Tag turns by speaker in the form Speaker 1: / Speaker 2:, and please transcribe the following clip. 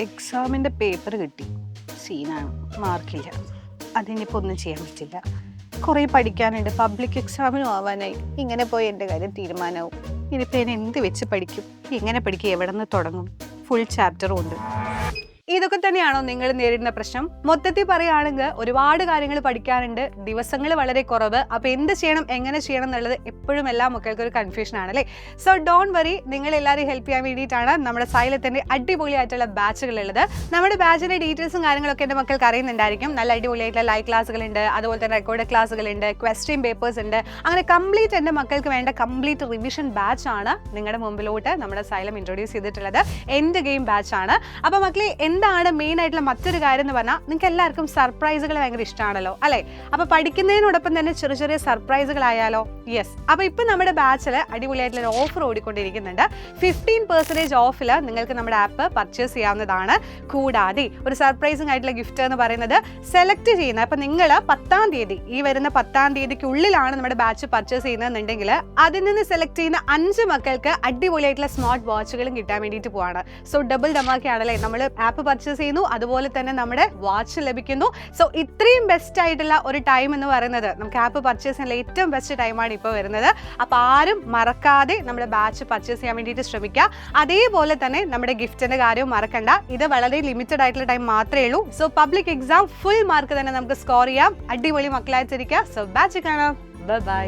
Speaker 1: എക്സാമിൻ്റെ പേപ്പർ കിട്ടി, സീനാണ്, മാർക്കില്ല. അതിനിപ്പോൾ ഒന്നും ചെയ്യാൻ പറ്റില്ല. കുറേ പഠിക്കാനുണ്ട്, പബ്ലിക് എക്സാമിനും ആവാനായി. ഇങ്ങനെ പോയി എൻ്റെ കാര്യം തീരുമാനമാവും. ഇനിയിപ്പോൾ ഞാൻ എന്ത് വെച്ച് പഠിക്കും, എങ്ങനെ പഠിക്കും, എവിടെ നിന്ന് തുടങ്ങും? ഫുൾ ചാപ്റ്ററും ഉണ്ട്. ഇതൊക്കെ തന്നെയാണോ നിങ്ങൾ നേരിടുന്ന പ്രശ്നം? മൊത്തത്തിൽ പറയുകയാണെങ്കിൽ ഒരുപാട് കാര്യങ്ങൾ പഠിക്കാനുണ്ട്, ദിവസങ്ങൾ വളരെ കുറവ്. അപ്പോൾ എന്ത് ചെയ്യണം, എങ്ങനെ ചെയ്യണം എന്നുള്ളത് എപ്പോഴും എല്ലാ മക്കൾക്കും ഒരു കൺഫ്യൂഷൻ ആണല്ലേ. സോ ഡോണ്ട് വറി, നിങ്ങൾ എല്ലാവരും ഹെൽപ്പ് ചെയ്യാൻ വേണ്ടിയിട്ടാണ് നമ്മുടെ സൈലത്തിൻ്റെ അടിപൊളിയായിട്ടുള്ള ബാച്ചുകളുള്ളത്. നമ്മുടെ ബാച്ചിൻ്റെ ഡീറ്റെയിൽസും കാര്യങ്ങളൊക്കെ എൻ്റെ മക്കൾക്ക് അറിയുന്നുണ്ടായിരിക്കും. നല്ല അടിപൊളിയായിട്ടുള്ള ലൈവ് ക്ലാസ്സുകളുണ്ട്, അതുപോലെ തന്നെ റെക്കോർഡ് ക്ലാസ്സുകളുണ്ട്, ക്വസ്റ്റ്യൻ പേപ്പേഴ്സ് ഉണ്ട്. അങ്ങനെ കംപ്ലീറ്റ് എൻ്റെ മക്കൾക്ക് വേണ്ട കംപ്ലീറ്റ് റിവിഷൻ ബാച്ചാണ് നിങ്ങളുടെ മുമ്പിലോട്ട് നമ്മുടെ സൈലം ഇൻട്രൊഡ്യൂസ് ചെയ്തിട്ടുള്ളത്. എൻ്റെ ഗെയിം ബാച്ചാണ്. അപ്പോൾ മക്കളെ, എന്താണ് മെയിൻ ആയിട്ടുള്ള മറ്റൊരു കാര്യം എന്ന് പറഞ്ഞാൽ, നിങ്ങൾക്ക് എല്ലാവർക്കും സർപ്രൈസുകൾ ഭയങ്കര ഇഷ്ടമാണല്ലോ അല്ലേ? അപ്പോൾ പഠിക്കുന്നതിനോടൊപ്പം തന്നെ ചെറിയ ചെറിയ സർപ്രൈസുകളായാലോ? യെസ്. അപ്പോൾ ഇപ്പം നമ്മുടെ ബാച്ചിൽ അടിപൊളിയായിട്ടുള്ള ഒരു ഓഫർ ഓടിക്കൊണ്ടിരിക്കുന്നുണ്ട്. 15% ഓഫിൽ നിങ്ങൾക്ക് നമ്മുടെ ആപ്പ് പർച്ചേസ് ചെയ്യാവുന്നതാണ്. കൂടാതെ ഒരു സർപ്രൈസിംഗ് ആയിട്ടുള്ള ഗിഫ്റ്റ് എന്ന് പറയുന്നത് സെലക്ട് ചെയ്യുന്നത്. അപ്പോൾ നിങ്ങൾ 10-ാം തീയതി, ഈ വരുന്ന 10-ാം തീയതിക്കുള്ളിലാണ് നമ്മുടെ ബാച്ച് പർച്ചേസ് ചെയ്യുന്നതെന്നുണ്ടെങ്കിൽ അതിൽ നിന്ന് സെലക്ട് ചെയ്യുന്ന 5 മക്കൾക്ക് അടിപൊളിയായിട്ടുള്ള സ്മാർട്ട് വാച്ചുകളും കിട്ടാൻ വേണ്ടിയിട്ട് പോവാണ്. സോ ഡബിൾ ഡമാക്കിയാണല്ലേ, നമ്മൾ ആപ്പ് പർച്ചേസ് ചെയ്യുന്നു, അതുപോലെ തന്നെ നമ്മുടെ വാച്ച് ലഭിക്കുന്നു. സോ ഇത്രയും ബെസ്റ്റ് ആയിട്ടുള്ള ഒരു ടൈം എന്ന് പറയുന്നത്, നമുക്ക് ആപ്പ് പർച്ചേസ് ചെയ്യാനുള്ള ഏറ്റവും ബെസ്റ്റ് ടൈമാണ് ഇപ്പോൾ വരുന്നത്. അപ്പോൾ ആരും മറക്കാതെ നമ്മുടെ ബാച്ച് പർച്ചേസ് ചെയ്യാൻ വേണ്ടിയിട്ട് ശ്രമിക്കുക. അതേപോലെ തന്നെ നമ്മുടെ ഗിഫ്റ്റിന്റെ കാര്യവും മറക്കണ്ട. ഇത് വളരെ ലിമിറ്റഡ് ആയിട്ടുള്ള ടൈം മാത്രമേ ഉള്ളൂ. So public exam full mark തന്നെ നമുക്ക് സ്കോർ ചെയ്യാം. അടിപൊളി മക്കളായിട്ടിരിക്കുക. സോ ബാച്ച് കാണാം. Bye bye.